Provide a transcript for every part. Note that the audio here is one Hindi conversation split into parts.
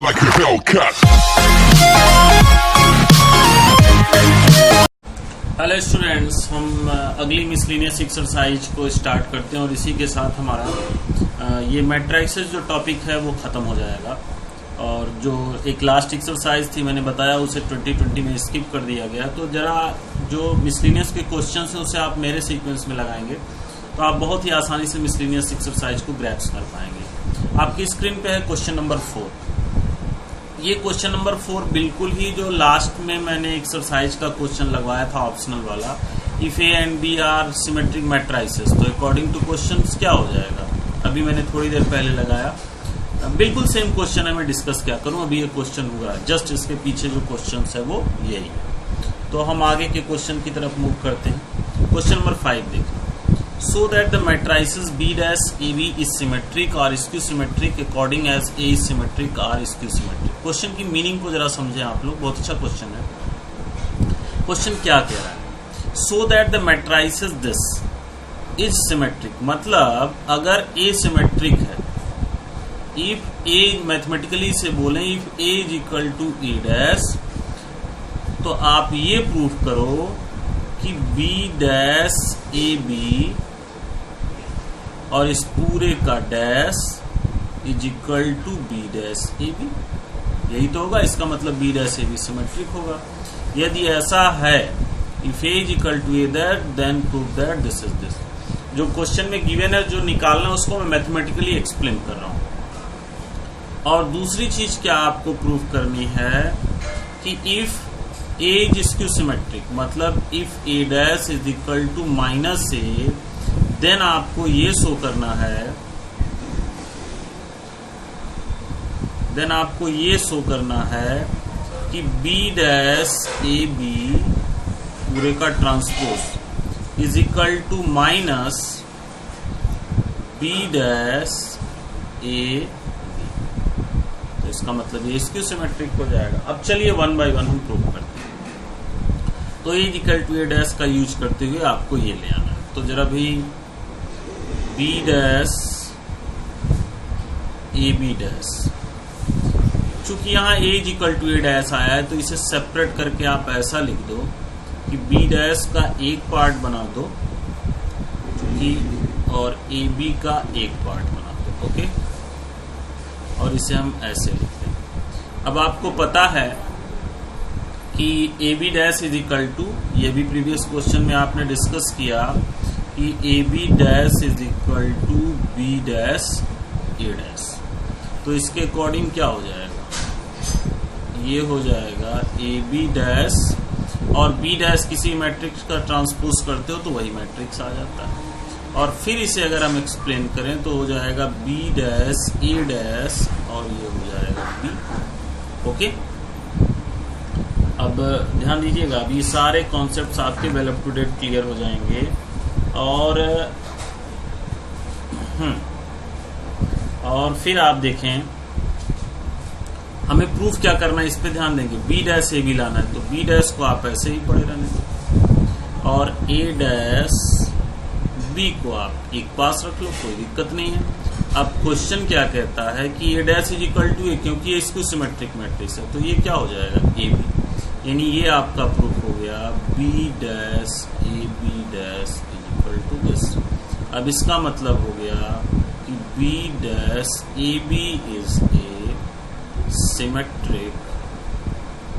like a Hellcat. Hello students, हम अगली मिसलिनियस एक्सरसाइज को स्टार्ट करते हैं और इसी के साथ हमारा ये मैट्रिसेस जो टॉपिक है वो ख़त्म हो जाएगा। और जो एक लास्ट एक्सरसाइज थी मैंने बताया उसे 2020 में स्किप कर दिया गया। तो ज़रा जो मिसलिनियस के क्वेश्चन हैं उसे आप मेरे सीक्वेंस में लगाएंगे तो आप बहुत ही आसानी से मिसलिनियस एक्सरसाइज को ग्रैप्स कर पाएंगे। आपकी स्क्रीन पे है क्वेश्चन नंबर 4। ये क्वेश्चन नंबर 4 बिल्कुल ही जो लास्ट में मैंने एक्सरसाइज का क्वेश्चन लगवाया था ऑप्शनल वाला, if A and B are symmetric matrices, तो अकॉर्डिंग टू क्वेश्चन क्या हो जाएगा। अभी मैंने थोड़ी देर पहले लगाया, बिल्कुल सेम क्वेश्चन है। मैं डिस्कस क्या करूं, अभी ये क्वेश्चन हुआ जस्ट इसके पीछे जो क्वेश्चन है वो यही है। तो हम आगे के क्वेश्चन की तरफ मूव करते हैं। क्वेश्चन नंबर 5 देखिए, so that the matrices B dash AB is symmetric or skew symmetric according as A is symmetric or skew symmetric। Question की मीनिंग को जरा समझें आप लोग, बहुत अच्छा क्वेश्चन है। क्वेश्चन क्या कह रहा है, so that the matrices this is symmetric, मतलब अगर A symmetric है, if A मैथमेटिकली से बोलें if A is equal to A dash, तो आप ये प्रूफ करो कि B डैश ए बी और इस पूरे का dash is equal to B dash A B. यही तो होगा, इसका मतलब B dash A B symmetric होगा। यदि ऐसा है, if A is equal to A that then prove that this is this. जो क्वेश्चन में गिवन है जो निकालना है उसको मैं मैथमेटिकली एक्सप्लेन कर रहा हूं। और दूसरी चीज क्या आपको प्रूव करनी है कि if A is skew symmetric, मतलब if A dash is equal to minus A, then आपको ये शो करना है, कि B डैश ए बी पूरे का transpose is equal to minus B dash A. तो इसका मतलब ये स्क्यू सिमेट्रिक हो जाएगा। अब चलिए वन बाय वन हम प्रूव करते हैं। तो ए इक्वल टू ए डैश का यूज करते हुए आपको ये ले आना है। तो जरा भी B dash A B dash, चूंकि यहाँ A equal to A dash आया है तो इसे सेपरेट करके आप ऐसा लिख दो कि बी डैश का एक पार्ट बना दो और ए बी का एक पार्ट बना दो। ओके, और इसे हम ऐसे लिखते हैं। अब आपको पता है कि A B dash is equal to, ये भी प्रीवियस क्वेश्चन में आपने डिस्कस किया कि A B dash is equal to B dash A dash. तो इसके अकॉर्डिंग क्या हो जाएगा, ये हो जाएगा ए बी डैश और बी डैश किसी मैट्रिक्स का ट्रांसपोज करते हो तो वही मैट्रिक्स आ जाता है। और फिर इसे अगर हम एक्सप्लेन करें तो हो जाएगा बी डैश ए डैश और ये हो जाएगा बी। ओके, अब ध्यान दीजिएगा, अब ये सारे कॉन्सेप्ट्स आपके well up to date clear हो जाएंगे। और फिर आप देखें हमें प्रूफ क्या करना है, इस पे ध्यान देंगे। बी डैश ए बी लाना है तो बी डैश को आप ऐसे ही पढ़े रहने दो और ए डैश बी को आप एक पास रख लो, कोई दिक्कत नहीं है। अब क्वेश्चन क्या कहता है कि ए डैश इज इक्वल टू ए, क्योंकि ये स्क्यू सिमेट्रिक मैट्रिक्स है तो ये क्या हो जाएगा ए बी, यानी ये आपका प्रूफ हो गया B dash A B dash is equal to this. अब इसका मतलब हो गया कि B dash A B is a symmetric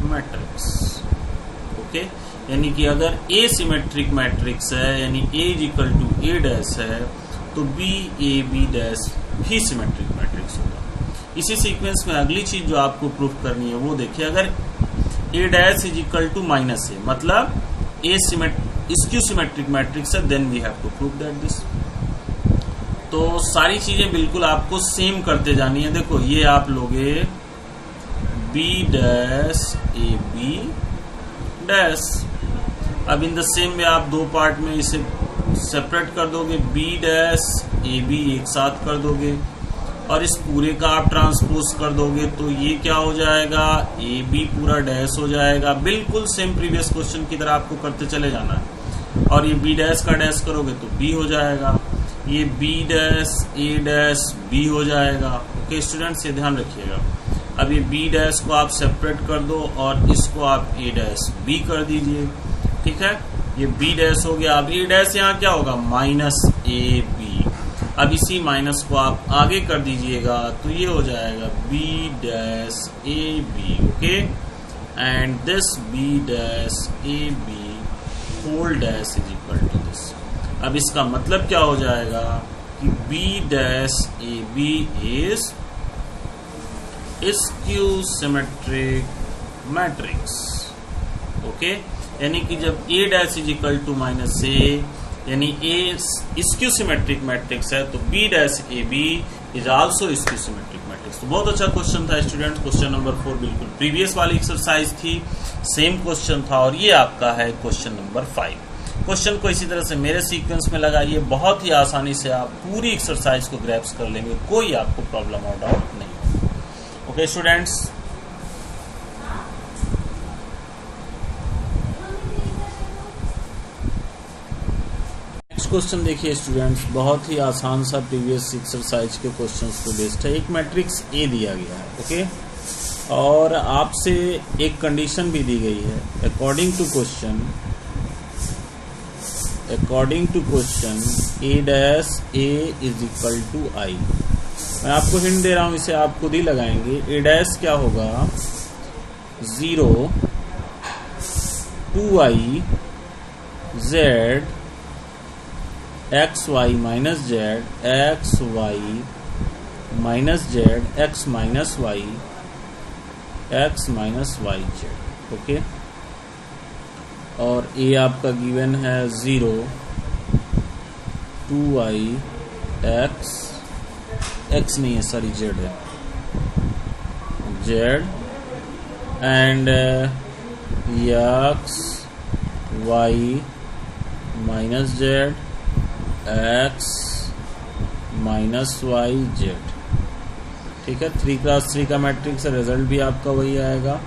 matrix. Okay, यानी कि अगर ए सिमेट्रिक मैट्रिक्स है यानी A is equal to A dash है तो बी ए बी डैश भी सिमेट्रिक मैट्रिक्स होगा। इसी सीक्वेंस में अगली चीज जो आपको प्रूफ करनी है वो देखिए, अगर A dash is equal to minus A मतलब ए स्क्यू सिमेट्रिक मैट्रिक्स है, then we have to prove that this. तो सारी चीजें बिल्कुल आपको सेम करते जानी है। देखो ये आप लोगे B dash A B dash, अब इन द सेम वे आप दो पार्ट में इसे सेपरेट कर दोगे, बी डैश ए बी एक साथ कर दोगे और इस पूरे का आप ट्रांसपोज कर दोगे तो ये क्या हो जाएगा, ए बी पूरा डैश हो जाएगा। बिल्कुल सेम प्रीवियस क्वेश्चन की तरह आपको करते चले जाना है। और ये बी डैश का डैश करोगे तो बी हो जाएगा, ये B dash A dash B हो जाएगा। ओके स्टूडेंट्स, ये ध्यान रखिएगा। अब ये बी डैश को आप सेपरेट कर दो और इसको आप ए डैश बी कर दीजिए। ठीक है, ये बी डैश हो गया। अब ए डैश यहाँ क्या होगा, माइनस ए बी। अब इसी माइनस को आप आगे कर दीजिएगा तो ये हो जाएगा B dash A B. Okay, and this B dash A B whole dash is equal to this. अब इसका मतलब क्या हो जाएगा कि B dash A B is skew symmetric matrix. Okay, यानी कि जब A dash is equal to minus A, यानी ए स्क्यू सिमेट्रिक मैट्रिक्स है, तो B dash A B is also skew symmetric matrix. तो बहुत अच्छा क्वेश्चन था स्टूडेंट। क्वेश्चन नंबर 4 बिल्कुल प्रीवियस वाली एक्सरसाइज थी, सेम क्वेश्चन था। और ये आपका है क्वेश्चन नंबर 5। क्वेश्चन को इसी तरह से मेरे सीक्वेंस में लगाइए, बहुत ही आसानी से आप पूरी एक्सरसाइज को ग्रैप्स कर लेंगे, कोई आपको प्रॉब्लम और डाउट नहीं। ओके स्टूडेंट्स, क्वेश्चन देखिए स्टूडेंट्स, बहुत ही आसान सा प्रीवियस एक्सरसाइज के क्वेश्चंस पे बेस्ड है। एक मैट्रिक्स ए दिया गया है, ओके, और आपसे एक कंडीशन भी दी गई है। According to question A dash A is equal to I. मैं आपको हिंट दे रहा हूं, इसे आप खुद ही लगाएंगे। ए डैश क्या होगा, 0 2i z X Y minus Z X Y minus Z X minus Y Z. Okay, और ए आपका गिवन है 0 2i एक्स नहीं है, सॉरी जेड है, Z and X Y minus Z X minus Y Z. ठीक है, 3x3 का मैट्रिक्स है, रिजल्ट भी आपका वही आएगा।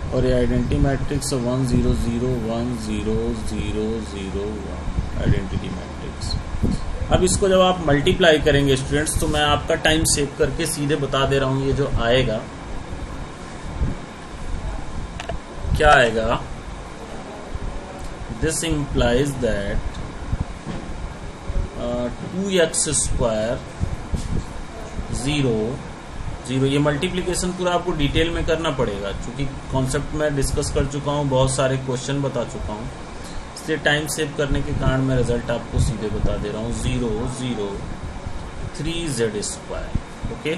और ये आइडेंटिटी मैट्रिक्स 1 0 0 1 0 0 0 1 आइडेंटिटी मैट्रिक्स। अब इसको जब आप मल्टीप्लाई करेंगे स्टूडेंट्स, तो मैं आपका टाइम सेव करके सीधे बता दे रहा हूं, ये जो आएगा क्या आएगा, this implies that 2x square 0 0। ये मल्टीप्लिकेशन पूरा आपको डिटेल में करना पड़ेगा, क्योंकि कॉन्सेप्ट में डिस्कस कर चुका हूँ, बहुत सारे क्वेश्चन बता चुका हूँ, इसलिए टाइम सेव करने के कारण मैं रिजल्ट आपको सीधे बता दे रहा हूँ। 0 0 3z square. Okay,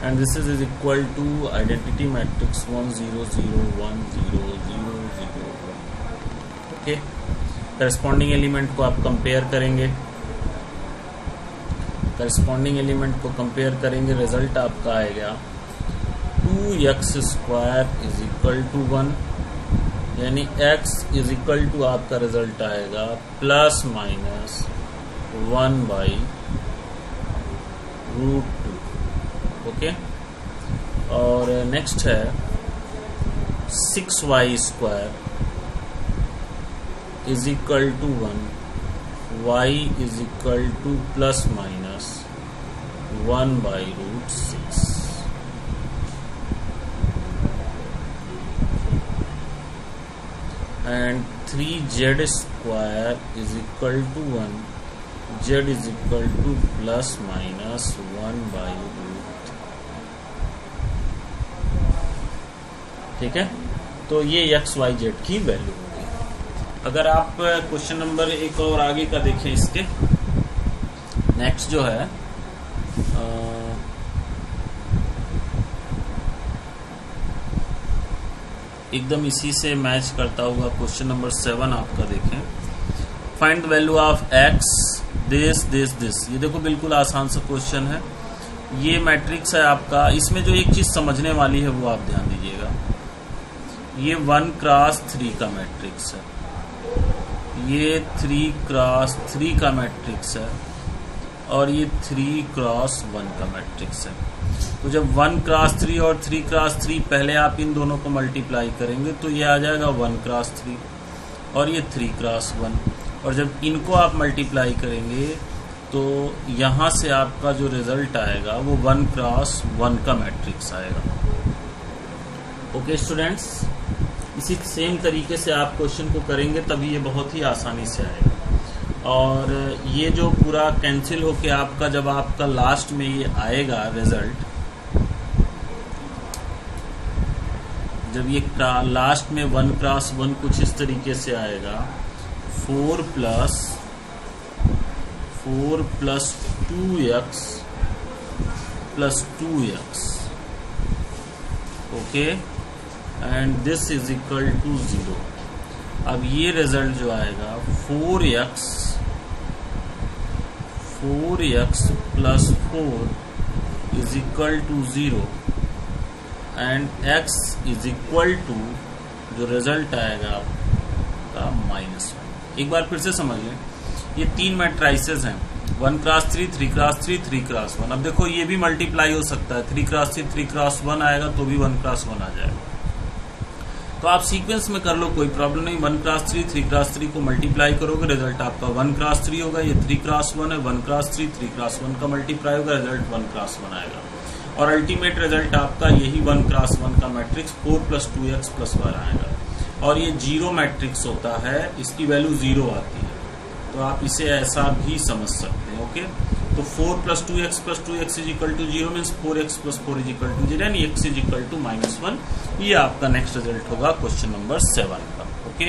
and this is equal to identity matrix 1 0 0 1 0 0 0 1। Okay, corresponding element को आप कंपेयर करेंगे, रिजल्ट आपका आएगा 2x square is equal to 1, यानी x इज इक्वल टू आपका रिजल्ट आएगा प्लस माइनस 1 बाई √2। ओके, और नेक्स्ट है 6y square is equal to 1, y is equal to plus minus 1 by √6। And 3z square is equal to 1, z is equal to plus minus 1 by √3। ठीक है, तो ये x y z की वैल्यू होगी। अगर आप क्वेश्चन नंबर एक और आगे का देखें, इसके नेक्स्ट जो है एकदम इसी से मैच करता हुआ क्वेश्चन नंबर 7 आपका देखें। Find the value of x this. ये देखो बिल्कुल आसान सा क्वेश्चन है। ये मैट्रिक्स है आपका, इसमें जो एक चीज समझने वाली है वो आप ध्यान दीजिएगा। ये 1x3 का मैट्रिक्स है, ये 3x3 का मैट्रिक्स है, और ये 3x1 का मैट्रिक्स है। तो जब 1x3 और 3x3 पहले आप इन दोनों को मल्टीप्लाई करेंगे तो ये आ जाएगा 1x3 और ये 3x1। और जब इनको आप मल्टीप्लाई करेंगे तो यहाँ से आपका जो रिजल्ट आएगा वो 1x1 का मैट्रिक्स आएगा। ओके स्टूडेंट्स, इसी सेम तरीके से आप क्वेश्चन को करेंगे तभी ये बहुत ही आसानी से आएगा। और ये जो पूरा कैंसिल होके आपका जब आपका लास्ट में ये आएगा रिजल्ट, जब ये लास्ट में 1x1 कुछ इस तरीके से आएगा, 4 plus 2x plus 2x, okay, and this is equal to 0। अब ये रिजल्ट जो आएगा 4x plus 4 is equal to 0 and x is equal to, जो रिजल्ट आएगा आपका -1। एक बार फिर से समझ लें, ये 3 मैट्राइसेस हैं, 1x3, 3x3, 3x1। अब देखो ये भी मल्टीप्लाई हो सकता है, 3x3, 3x1 आएगा तो भी 1x1 आ जाएगा। तो आप सीक्वेंस में कर लो, कोई प्रॉब्लम नहीं। 1x3, 3x3 को मल्टीप्लाई करोगे, रिजल्ट आपका 1x3 होगा। ये 3x1 है, 1x3, 3x1 का मल्टीप्लाई होगा, रिजल्ट 1x1 आएगा। और अल्टीमेट रिजल्ट आपका यही 1x1 का मैट्रिक्स 4 प्लस 2x प्लस 1 आएगा। और ये 0 मैट्रिक्स होता है, इसकी वैल्यू 0 आती है, तो आप इसे ऐसा भी समझ सकते हैं। ओके, तो 4 plus 2x is equal to 0 means 4x plus 4 is equal to 0 and x is equal to -1। ये आपका नेक्स्ट रिजल्ट होगा क्वेश्चन नंबर 7 का। ओके।